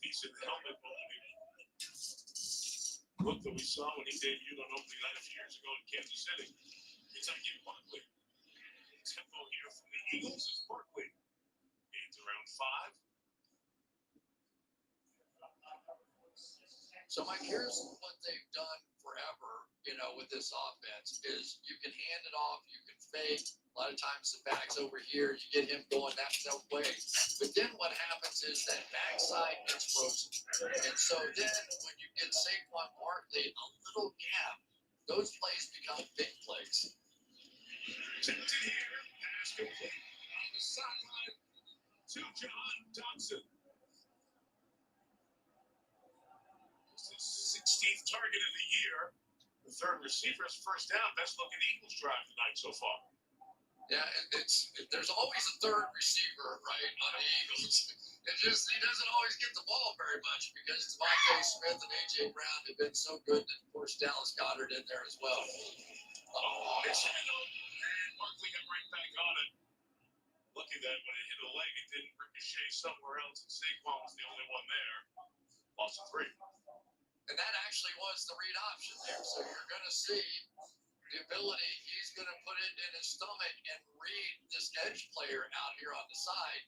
piece in the helmet look that we saw when he debuted on opening night a few years ago in Kansas City. It's Saquon Barkley. Tempo here from the Eagles is Barkley. Gains around 5. So, Mike, here's what they've done forever, with this offense is you can hand it off, you can fake. A lot of times the back's over here, you get him going that way. But then what happens is that backside gets frozen. And so then when you get Saquon Barkley, a little gap, those plays become big plays. Tempted here, pass complete on the sideline to John Dodson. This is 16th target of the year. The third receiver's first down. Best looking Eagles drive tonight so far. Yeah, there's always a third receiver, right, on the Eagles. He doesn't always get the ball very much because Devontae Smith and A.J. Brown have been so good, and of course Dallas Goedert in there as well. Missing it up, and Barkley got right back on it. Lucky that when it hit a leg, it didn't ricochet somewhere else, and Saquon was the only one there. Loss of 3. And that actually was the read option there. So you're going to see the ability, he's going to put it in his stomach and read this edge player out here on the side.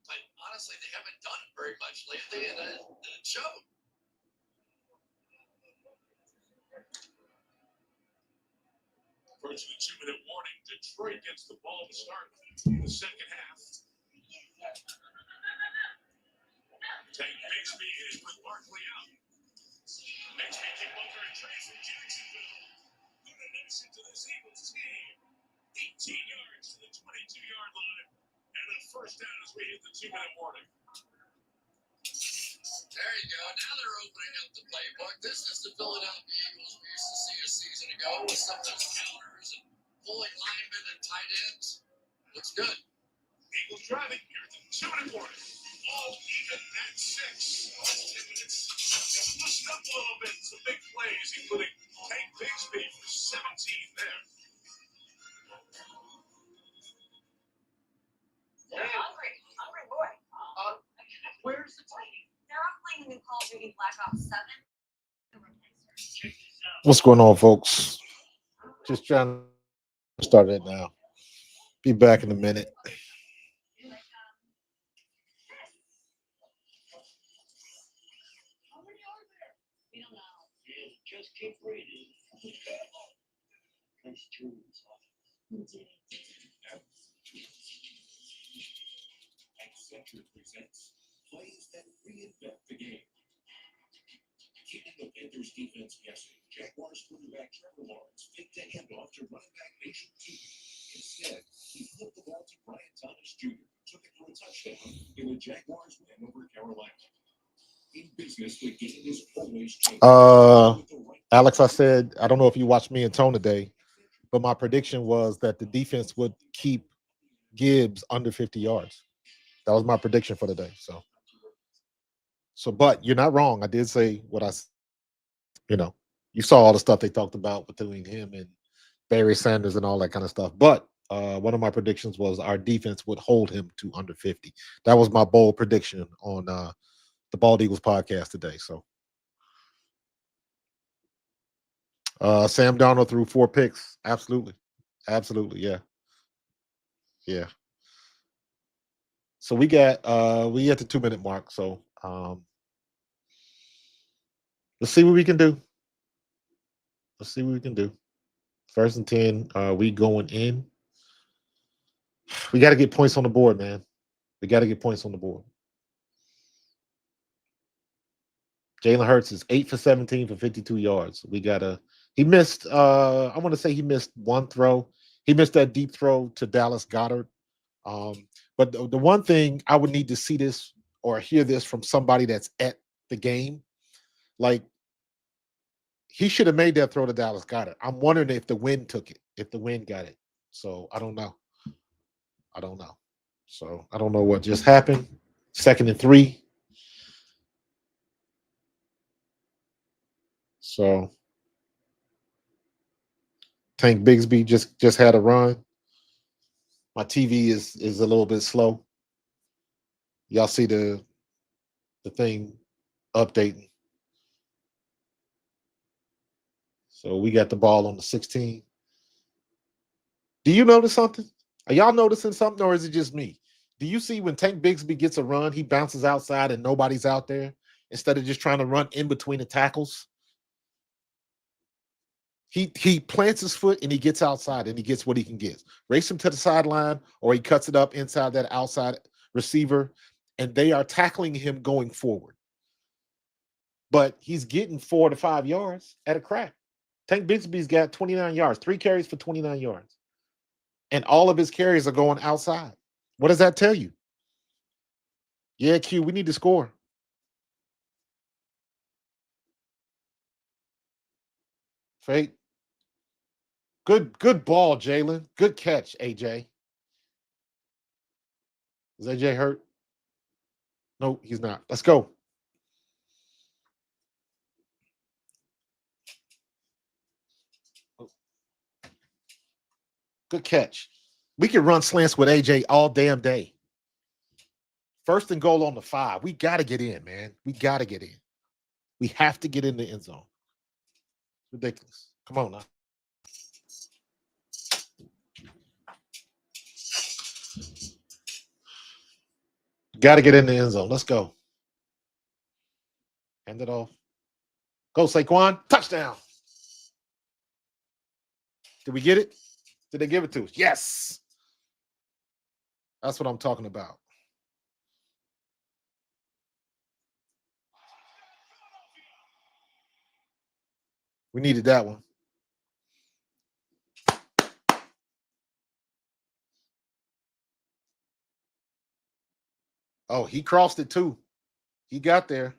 But honestly, they haven't done it very much lately, and it showed. Approaching the 2-minute warning, Detroit gets the ball to start the second half. Tank Bigsby is with Barkley out. Bigsby came over and trade from Jacksonville. Put an X into this Eagles team. 18 yards to the 22-yard line. And a first down as we hit the 2-minute warning. There you go. Now they're opening up the playbook. This is the Philadelphia Eagles we used to see a season ago with some of those counters and pulling linemen and tight ends. Looks good. Eagles driving here at the 2-minute warning. All even at 6. Last 10 minutes. Just loosen up a little bit. Some big plays, including Tank Bigsby for 17 there. Hungry boy. Where's the team? They're all playing the new Call of Duty Black Ops 7. What's going on, folks? Just trying to start it now. Be back in a minute. We don't know. Just keep reading. Nice tunes. Accenture presents plays that reinvent the game. Keeping the Panthers defense guessing, Jaguars quarterback Trevor Lawrence faked a handoff to running back Mason Teague. Instead, he flipped the ball to Brian Thomas Jr., who took it for a touchdown in the Jaguars win over Carolina. In business, the game is always changing. Alex, I said, I don't know if you watched me and Tone today, but my prediction was that the defense would keep Gibbs under 50 yards. That was my prediction for the day. But you're not wrong. I did say what you saw all the stuff they talked about between him and Barry Sanders and all that kind of stuff. But one of my predictions was our defense would hold him to under 50. That was my bold prediction on the Bald Eagles podcast today. So Sam Darnold threw 4 picks. Absolutely. Yeah. So we at the 2-minute mark. So let's see what we can do. First and 10. We going in. We got to get points on the board, man. Jalen Hurts is 8 for 17 for 52 yards. He missed, I want to say he missed one throw. He missed that deep throw to Dallas Goedert. But the one thing I would need to see this or hear this from somebody that's at the game, like he should have made that throw to Dallas Goedert. I'm wondering if the wind took it, if the wind got it. So I don't know. So I don't know what just happened. 2nd and 3. So Tank Bigsby just had a run. My TV is a little bit slow. Y'all see the thing updating. So we got the ball on the 16. Do you notice something? Are y'all noticing something, or is it just me? Do you see when Tank Bigsby gets a run, he bounces outside and nobody's out there instead of just trying to run in between the tackles? He plants his foot and he gets outside and he gets what he can get. Race him to the sideline, or he cuts it up inside that outside receiver, and they are tackling him going forward. But he's getting 4 to 5 yards at a crack. Tank Bigsby's got 29 yards, 3 carries for 29 yards. And all of his carries are going outside. What does that tell you? Yeah, Q, we need to score. Fake. Good ball, Jalen. Good catch, AJ. Is AJ hurt? No, he's not. Let's go. Good catch. We can run slants with AJ all damn day. First and goal on the 5. We got to get in, man. We got to get in. We have to get in the end zone. Ridiculous. Come on now. Got to get in the end zone. Let's go. Hand it off. Go, Saquon. Touchdown. Did we get it? Did they give it to us? Yes. That's what I'm talking about. We needed that one. Oh, he crossed it too. He got there.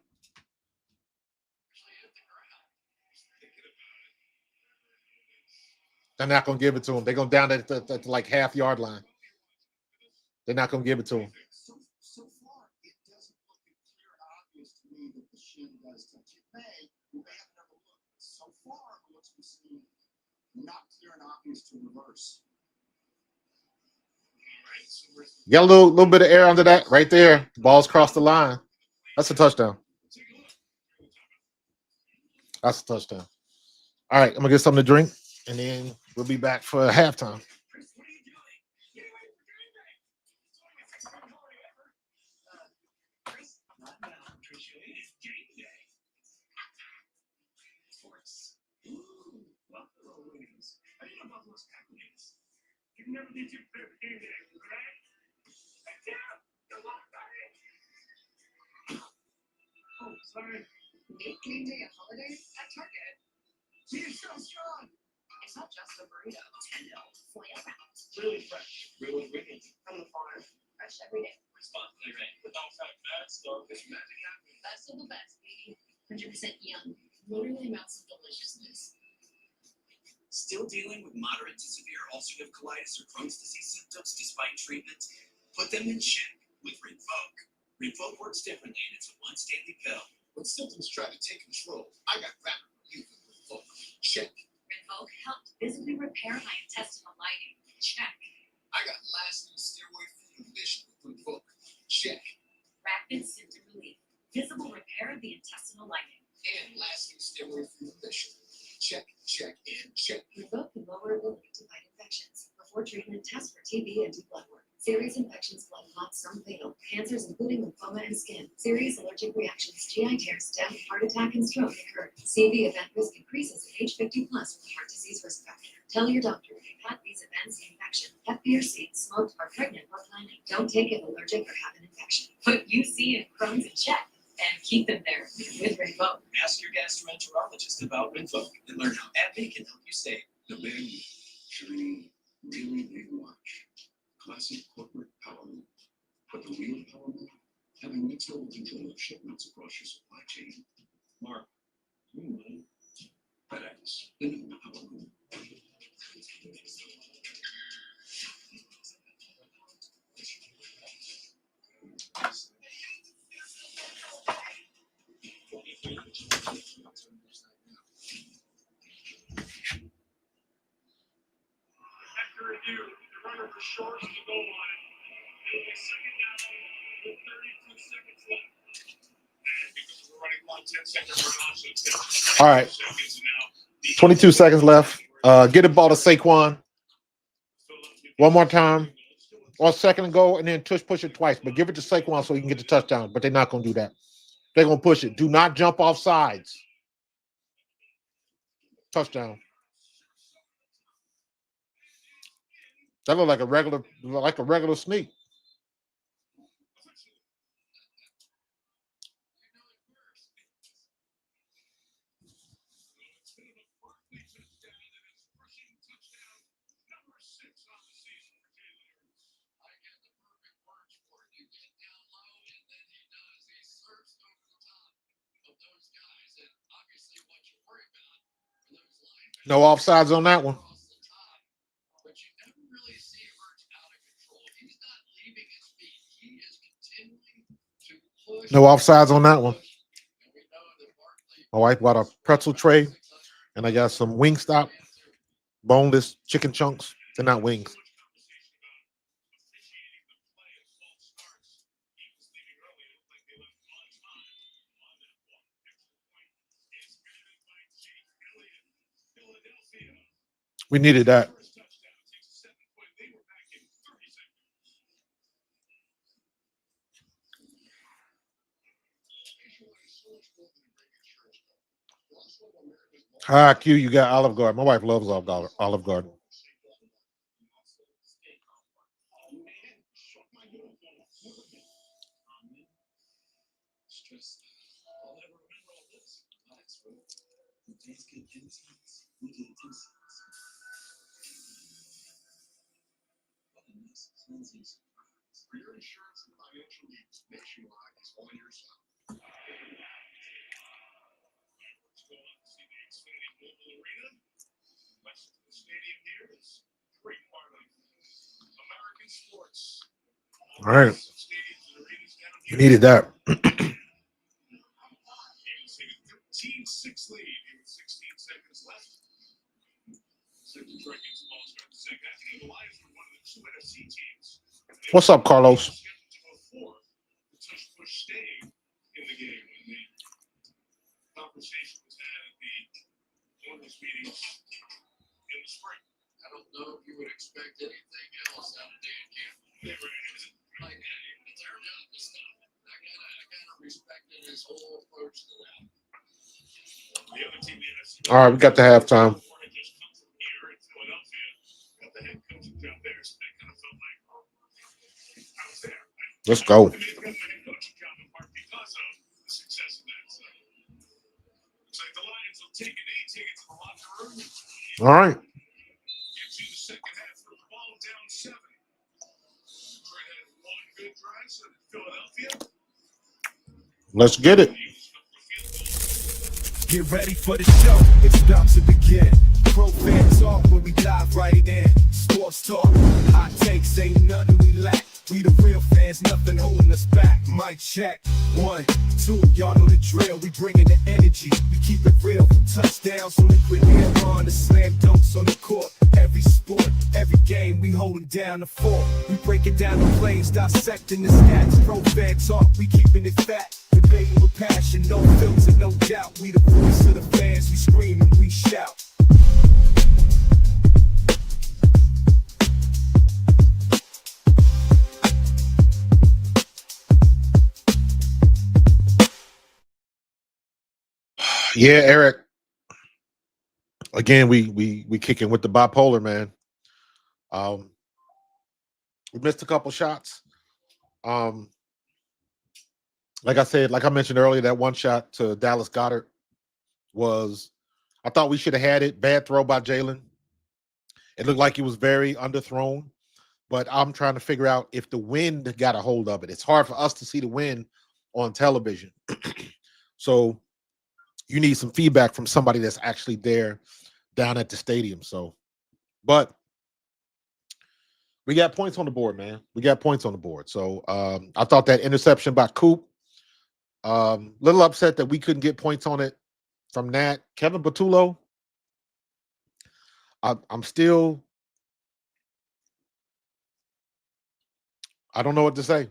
They're not going to give it to him. They're going down at the like half-yard line. They're not going to give it to him. So far, it doesn't look clear and obvious to me that the shin does touch it. We may have never looked. So far, it looks to be not clear and obvious to reverse. You got a little bit of air under that right there. The ball's crossed the line. That's a touchdown. That's a touchdown. All right, I'm going to get something to drink, and then we'll be back for halftime. You never did your favorite game day, right? Oh, sorry. Make game day a holiday at Target. She's so strong. It's not just a burrito. Nintendo, flail wrapped. Really fresh. Real ingredients. From the farm. Fresh every day. Responsibly made. Without bad stuff. It's magic happening. Best of the best, baby. 100% young. Literally amounts of deliciousness. Still dealing with moderate to severe ulcerative colitis or Crohn's disease symptoms despite treatment? Put them in check with Rinvoq. Rinvoq works differently, and it's a once daily pill. When symptoms try to take control, I got rapid relief with Rinvoq. Check. Rinvoq helped visibly repair my intestinal lining. Check. I got lasting steroid-free remission with Rinvoq. Check. Rapid symptom relief. Visible repair of the intestinal lining. And lasting steroid-free remission. Check, check, and check. Rinvoq can lower ability to fight infections. Before treatment, test for TB and do blood work. Serious infections, blood clots, some fatal. Cancers, including lymphoma and skin. Serious allergic reactions, GI tears, death, heart attack, and stroke occur. CV event risk increases at age 50 plus with heart disease risk factor. Tell your doctor if you've had these events, infection, Hep B or C, smoked, are pregnant, or planning. Don't take it allergic or have an infection. Put UC and Crohn's in check and keep them there with Rinvoq. Ask your gastroenterologist about Rinvoq and learn how AbbVie can help you save. The big, shiny, really big watch. Classic corporate power move. But the real power move, having next level control of shipments across your supply chain. Mark, FedEx, the new power move. After review, the runner for short to the goal line. It'll be second down with 32 seconds left. And because of the running clock, 10 seconds for Johnson. All right. 22 seconds left. Get the ball to Saquon one more time. Or second and goal, and then push it twice. But give it to Saquon so he can get the touchdown. But they're not going to do that. They're going to push it. Do not jump off sides. Touchdown. That looked like a regular sneak. I get the perfect words for it. You get down low, and then he does. He surfs over the top of those guys. And obviously, what you worry about are those linemen. No offsides on that one. Across the top. But you never really see Hurts out of control. He's not leaving his feet. He is continuing to push. No offsides on that one. And we know that Barkley. My wife bought a pretzel tray, and I got some Wingstop, boneless chicken chunks. They're not wings. We needed that. Q, you got Olive Garden. My wife loves Olive Garden. For your insurance and financial needs, Nationwide is on your side. Let's go on to see the Xfinity Mobile Arena. West of the stadium here is a great part of American sports. All right. Stadiums and arenas down You here. needed that. Eagles take a 13-6 lead here with 16 seconds left. Second Dragons ball start the second half. The Lions were one of the two NFC teams. What's up, Carlos? The tush push stayed in the game when the conversation was had at the owners' meetings in the spring. I don't know if you would expect anything else out of Dan Campbell. They were Like, it's our job to stop it. I kind of respected his whole approach to that. the other team, the NFC. All right, we got the halftime. Just come from here in Philadelphia. Got the head coaching job there, so they kind of felt like, oh, I was there. Let's go. I mean, it's got the head coaching job in part because of the success of that. So looks like the Lions will take it to the locker room. All right. Get to the second half with the ball down 7. Detroit had one good drive, so did Philadelphia. Let's get it. Eagles up the field goal. Get ready for the show, it's about to begin. Pro fan talk when we dive right in. Sports talk, hot takes, ain't nothing we lack. We the real fans, nothing holding us back. Mic check, 1, 2, y'all know the drill. We bringing the energy, we keep it real. From touchdowns on the air on the slam dunks on the court. Every sport, every game, we holding down the fort. We breaking down the plays, dissecting the stats. Pro fan talk, we keeping it fat. Debating with passion, no filter, no doubt. We the voice of the fans, we scream and we shout. Yeah, Eric. Again, we kicking with the bipolar, man. We missed a couple shots. Like I said, like I mentioned earlier, that one shot to Dallas Goedert was, I thought we should have had it. Bad throw by Jalen. It looked like he was very underthrown, but I'm trying to figure out if the wind got a hold of it. It's hard for us to see the wind on television. So you need some feedback from somebody that's actually there down at the stadium. So, but we got points on the board, man. We got points on the board. So I thought that interception by Coop, little upset that we couldn't get points on it from that. Kevin Patullo, I'm still, I don't know what to say.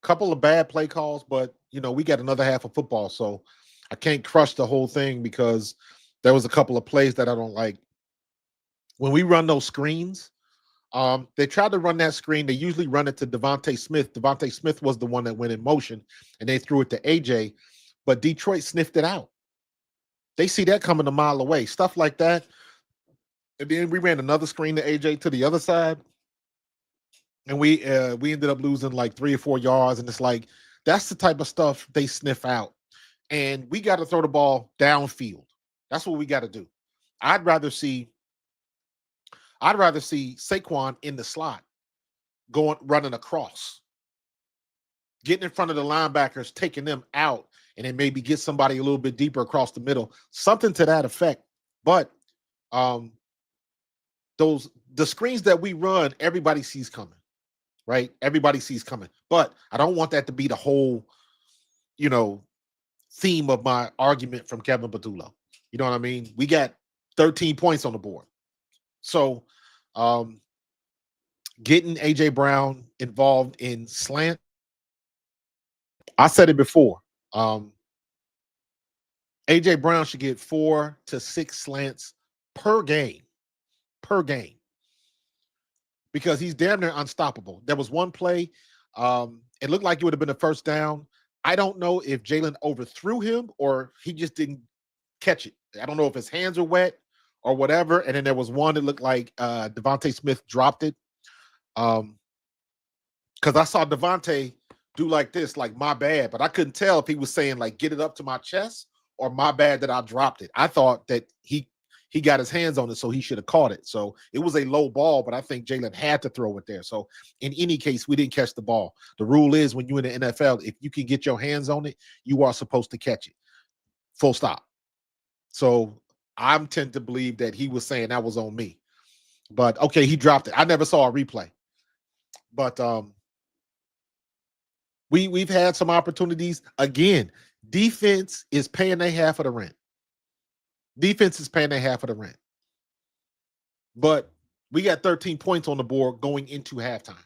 Couple of bad play calls, but we got another half of football, so I can't crush the whole thing because there was a couple of plays that I don't like. When we run those screens, they tried to run that screen. They usually run it to Devontae Smith. Devontae Smith was the one that went in motion, and they threw it to AJ, but Detroit sniffed it out. They see that coming a mile away, stuff like that. And then we ran another screen to AJ to the other side, and we ended up losing like 3 or 4 yards. And it's like that's the type of stuff they sniff out. And we got to throw the ball downfield. That's what we got to do. I'd rather see Saquon in the slot, running across, getting in front of the linebackers, taking them out, and then maybe get somebody a little bit deeper across the middle, something to that effect. But the screens that we run, everybody sees coming, right? Everybody sees coming. But I don't want that to be the whole, theme of my argument from Kevin Patullo. You know what I mean? We got 13 points on the board. So getting AJ Brown involved in slant, I said it before. AJ Brown should get 4 to 6 slants per game, because he's damn near unstoppable. There was one play, it looked like it would have been a first down. I don't know if Jalen overthrew him or he just didn't catch it. I don't know if his hands are wet or whatever. And then there was one that looked like Devontae Smith dropped it. Because I saw Devontae do like this, like my bad, but I couldn't tell if he was saying like get it up to my chest or my bad that I dropped it. I thought that he got his hands on it, so he should have caught it. So it was a low ball, but I think Jalen had to throw it there. So in any case, we didn't catch the ball. The rule is when you're in the NFL, if you can get your hands on it, you are supposed to catch it. Full stop. So I tend to believe that he was saying that was on me. But okay, he dropped it. I never saw a replay. But we've had some opportunities. Again, defense is paying their half of the rent. Defense is paying their half of the rent. But we got 13 points on the board going into halftime.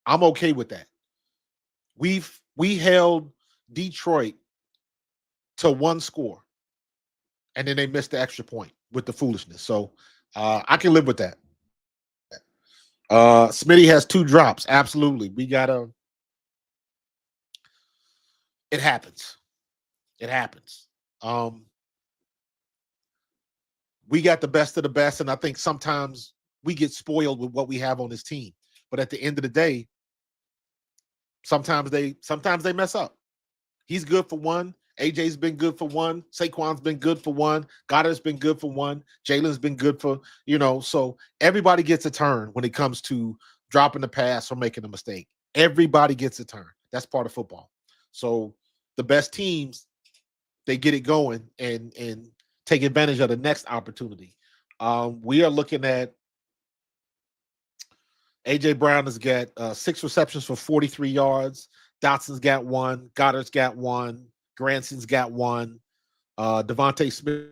I'm okay with that. We held Detroit to 1 score, and then they missed the extra point with the foolishness. So I can live with that. Smitty has 2 drops. Absolutely. It happens. It happens. We got the best of the best, and I think sometimes we get spoiled with what we have on this team. But at the end of the day, sometimes they mess up. He's good for 1. AJ's been good for 1. Saquon's been good for 1. Goddard's been good for 1. Jalen's been good for, so everybody gets a turn when it comes to dropping the pass or making a mistake. Everybody gets a turn. That's part of football. So the best teams, they get it going and take advantage of the next opportunity. We are looking at AJ Brown has got 6 receptions for 43 yards. Dotson's got 1. Goddard's got 1. Granson's got 1. Devontae Smith.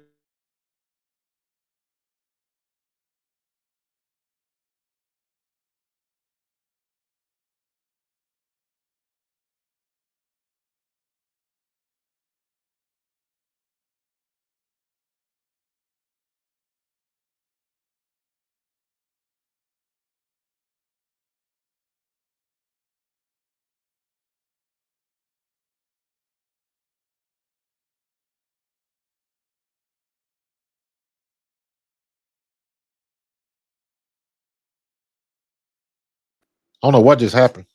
I don't know what just happened.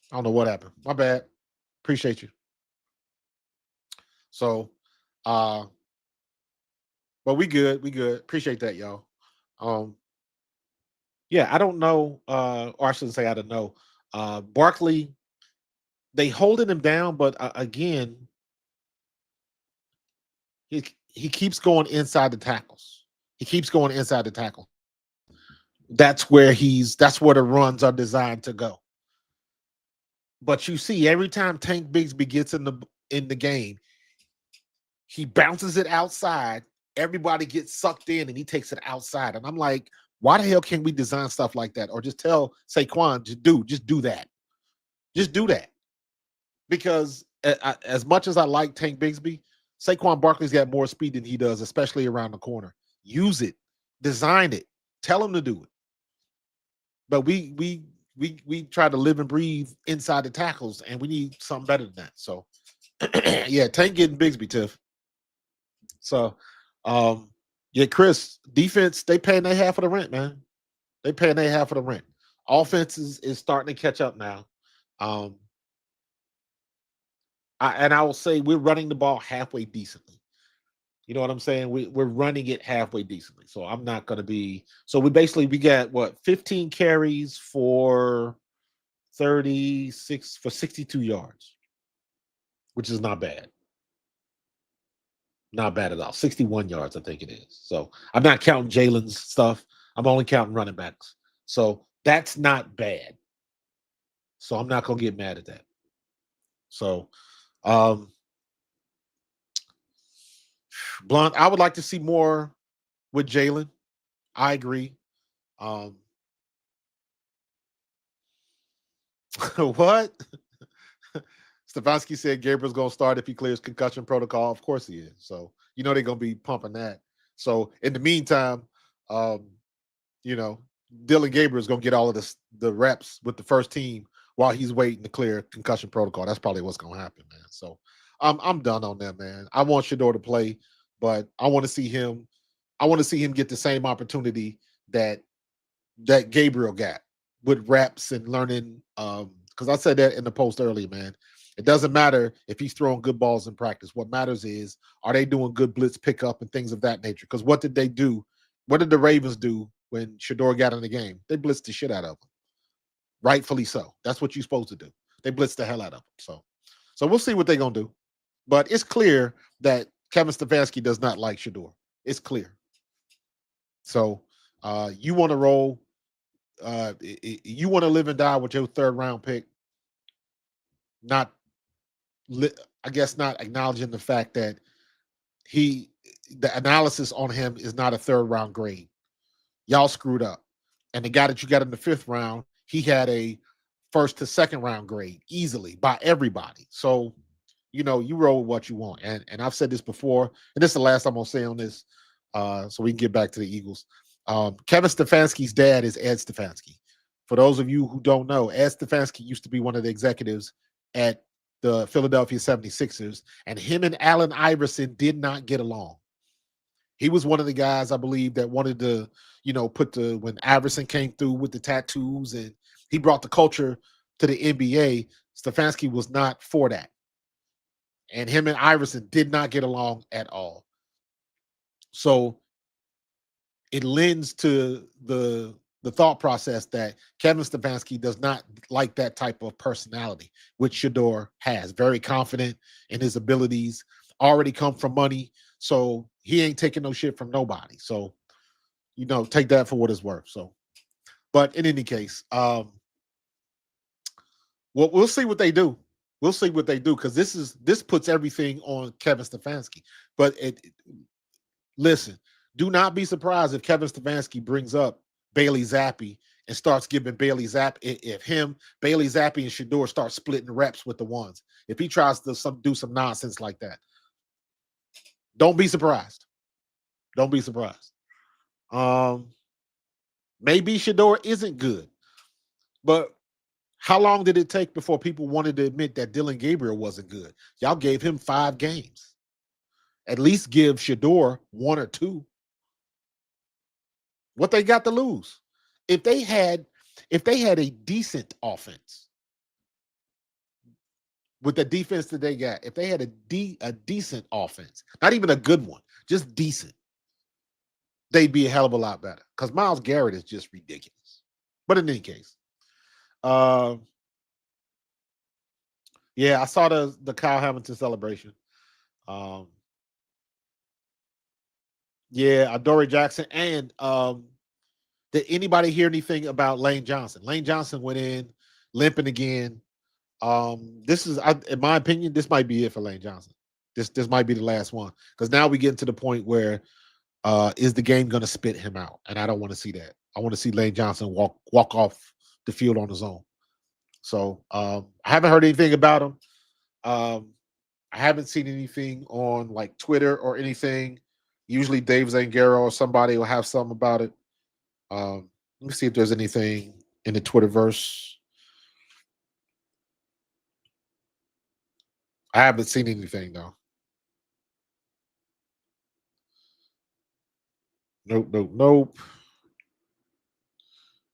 I don't know what happened. My bad. Appreciate you. So, but we good. We good. Appreciate that, y'all. Yeah, I don't know. Or I shouldn't say I don't know. Barkley, they holding him down, but again, he keeps going inside the tackles. He keeps going inside the tackle. That's where the runs are designed to go. But you see, every time Tank Bigsby gets in the game, he bounces it outside. Everybody gets sucked in, and he takes it outside. And I'm like, why the hell can't we design stuff like that? Or just tell Saquon, just do that. Just do that. because as much as I like Tank Bigsby, Saquon Barkley's got more speed than he does, especially around the corner. Use it, design it, tell him to do it. But we try to live and breathe inside the tackles, and we need something better than that. So, yeah, Tank getting Bigsby, Tiff. So, yeah, Chris, defense, they paying their half of the rent, man. They paying their half of the rent. Offense is starting to catch up now. I will say we're running the ball halfway decently. You know what I'm saying? We're running it halfway decently. So I'm not going to be. So we got what 15 carries for 36 for 62 yards, which is not bad. Not bad at all. 61 yards, I think it is. So I'm not counting Jalen's stuff. I'm only counting running backs. So that's not bad. So I'm not going to get mad at that. So, Blunt, I would like to see more with Jalen. I agree. What? Stefanski said Gabriel's going to start if he clears concussion protocol. Of course he is. So, they're going to be pumping that. So, in the meantime, Dylan Gabriel's going to get all of the reps with the first team while he's waiting to clear concussion protocol. That's probably what's going to happen, man. So, I'm done on that, man. I want Shedeur to play, but I want to see him get the same opportunity that Gabriel got with reps and learning. Because I said that in the post earlier, man. It doesn't matter if he's throwing good balls in practice. What matters is, are they doing good blitz pickup and things of that nature? Because what did they do? What did the Ravens do when Shedeur got in the game? They blitzed the shit out of him. Rightfully so. That's what you're supposed to do. They blitzed the hell out of him. So we'll see what they're going to do. But it's clear that Kevin Stefanski does not like Shedeur. It's clear. So you want to roll. You want to live and die with your third round pick. Not acknowledging the fact that the analysis on him is not a third round grade. Y'all screwed up. And the guy that you got in the fifth round, he had a first to second round grade easily by everybody. So, you roll with what you want. And I've said this before, and this is the last I'm going to say on this, so we can get back to the Eagles. Kevin Stefanski's dad is Ed Stefanski. For those of you who don't know, Ed Stefanski used to be one of the executives at the Philadelphia 76ers, and him and Allen Iverson did not get along. He was one of the guys, I believe, that wanted to, when Iverson came through with the tattoos and he brought the culture to the NBA, Stefanski was not for that. And him and Iverson did not get along at all. So it lends to the thought process that Kevin Stefanski does not like that type of personality, which Shedeur has. Very confident in his abilities, already come from money. So he ain't taking no shit from nobody. So, take that for what it's worth. So, but in any case, we'll see what they do. We'll see what they do, because this puts everything on Kevin Stefanski. But listen, do not be surprised if Kevin Stefanski brings up Bailey Zappi and starts giving Bailey Zappi, if Bailey Zappi and Shedeur start splitting reps with the ones. If he tries to do some nonsense like that, don't be surprised. Don't be surprised. Maybe Shedeur isn't good, but how long did it take before people wanted to admit that Dylan Gabriel wasn't good? Y'all gave him 5 games. At least give Shedeur 1 or 2. What they got to lose? If they had a decent offense with the defense that they got, if they had a decent offense, not even a good one, just decent, they'd be a hell of a lot better. Because Myles Garrett is just ridiculous. But in any case, yeah, I saw the Kyle Hamilton celebration. Yeah, Adoree Jackson. And did anybody hear anything about Lane Johnson? Lane Johnson went in limping again. This is, in my opinion, this might be it for Lane Johnson. This might be the last one, because now we get to the point where is the game going to spit him out? And I don't want to see that. I want to see Lane Johnson walk off the field on his own. So I haven't heard anything about him. I haven't seen anything on like Twitter or anything. Usually Dave Zangaro or somebody will have something about it. Let me see if there's anything in the Twitterverse. I haven't seen anything though. Nope, nope, nope.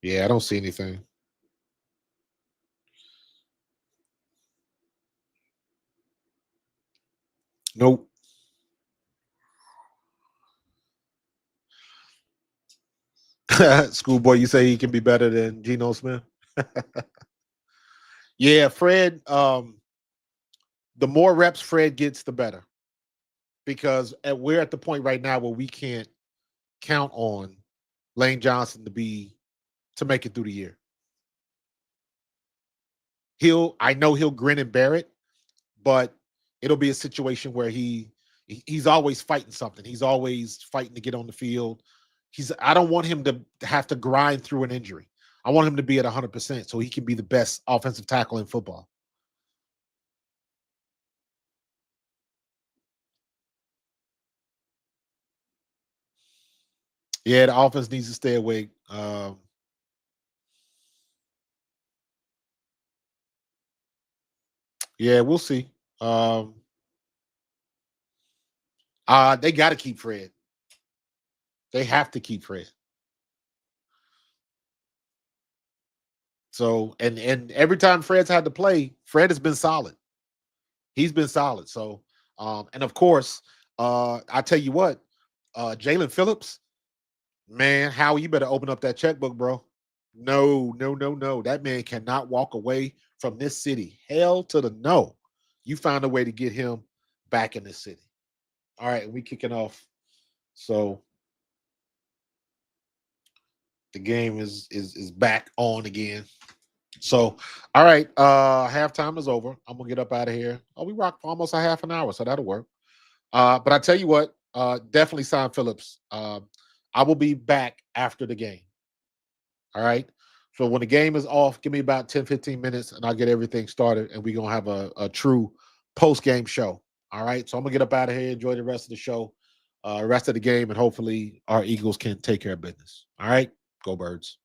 Yeah, I don't see anything. Nope. Schoolboy, you say he can be better than Geno Smith? Yeah, Fred. The more reps Fred gets, the better. Because we're at the point right now where we can't count on Lane Johnson to make it through the year. I know he'll grin and bear it, but it'll be a situation where he's always fighting something. He's always fighting to get on the field. I don't want him to have to grind through an injury. I want him to be at 100% so he can be the best offensive tackle in football. Yeah, the offense needs to stay awake. Yeah, we'll see. They got to keep Fred. They have to keep Fred. So, and every time Fred's had to play, Fred has been solid. He's been solid. So, and of course, I tell you what, Jalen Phillips, man, Howie, you better open up that checkbook, bro. No. That man cannot walk away from this city. Hell to the no. You found a way to get him back in this city. All right, we kicking off. So the game is back on again. So, all right, halftime is over. I'm gonna get up out of here. Oh, we rocked for almost a half an hour, so that'll work. But I tell you what, definitely sign Phillips. I will be back after the game. All right. So when the game is off, give me about 10, 15 minutes and I'll get everything started and we're going to have a true post-game show. All right. So I'm going to get up out of here, enjoy the rest of the show, rest of the game, and hopefully our Eagles can take care of business. All right. Go Birds.